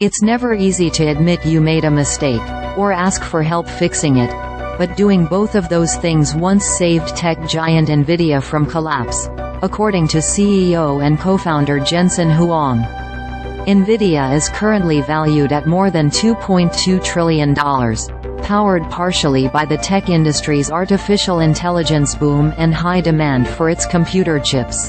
It's never easy to admit you made a mistake, or ask for help fixing it, but doing both of those things once saved tech giant Nvidia from collapse, according to CEO and co-founder Jensen Huang. Nvidia is currently valued at more than $2.2 trillion, powered partially by the tech industry's artificial intelligence boom and high demand for its computer chips.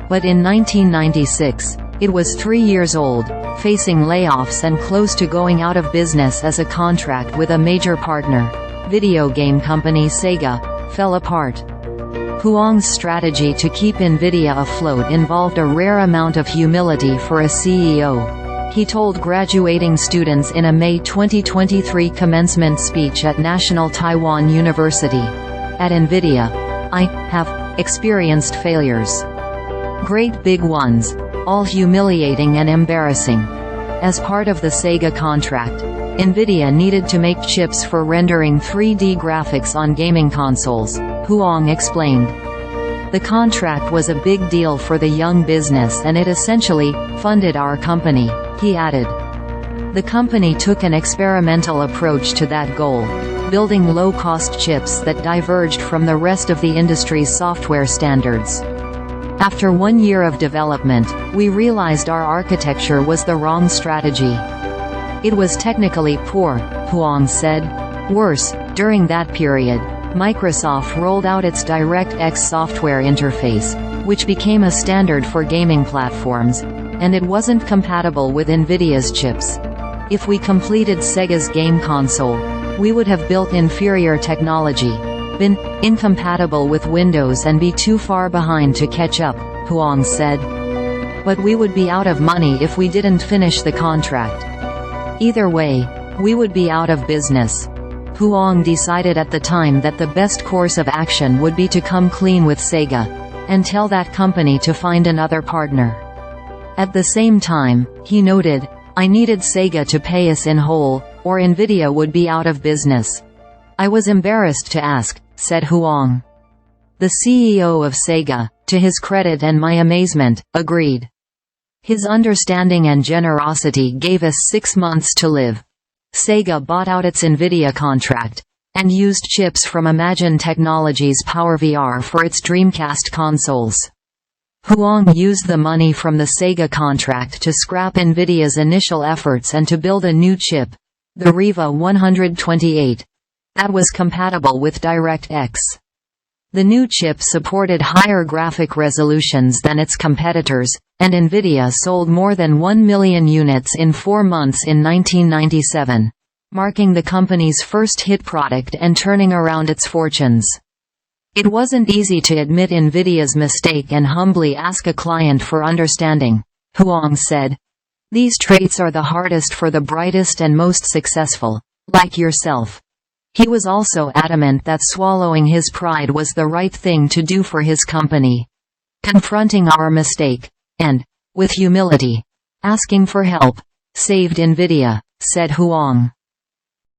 But in 1996, it was 3 years old, facing layoffs and close to going out of business as a contract with a major partner, video game company Sega, fell apart. Huang's strategy to keep Nvidia afloat involved a rare amount of humility for a CEO. He told graduating students in a May 2023 commencement speech at National Taiwan University, "At Nvidia, I have experienced failures. Great big ones, all humiliating and embarrassing. As part of the Sega contract, Nvidia needed to make chips for rendering 3D graphics on gaming consoles," Huang explained. "The contract was a big deal for the young business and it essentially funded our company," he added. The company took an experimental approach to that goal, building low-cost chips that diverged from the rest of the industry's software standards. "After 1 year of development, we realized our architecture was the wrong strategy. It was technically poor," Huang said. Worse, during that period, Microsoft rolled out its DirectX software interface, which became a standard for gaming platforms, and it wasn't compatible with Nvidia's chips. If we completed Sega's game console, we would have built inferior technology, been incompatible with Windows and be too far behind to catch up, Huang said. But we would be out of money if we didn't finish the contract. Either way, we would be out of business. Huang decided at the time that the best course of action would be to come clean with Sega, and tell that company to find another partner. At the same time, he noted, "I needed Sega to pay us in whole, or Nvidia would be out of business. I was embarrassed to ask," said Huang. The CEO of Sega, to his credit and my amazement, agreed. His understanding and generosity gave us 6 months to live. Sega bought out its Nvidia contract, and used chips from Imagine Technologies PowerVR for its Dreamcast consoles. Huang used the money from the Sega contract to scrap Nvidia's initial efforts and to build a new chip, the RIVA 128, that was compatible with DirectX. The new chip supported higher graphic resolutions than its competitors, and Nvidia sold more than 1 million units in 4 months in 1997, marking the company's first hit product and turning around its fortunes. "It wasn't easy to admit Nvidia's mistake and humbly ask a client for understanding," Huang said. "These traits are the hardest for the brightest and most successful, like yourself." He was also adamant that swallowing his pride was the right thing to do for his company. "Confronting our mistake, and, with humility, asking for help, saved Nvidia," said Huang.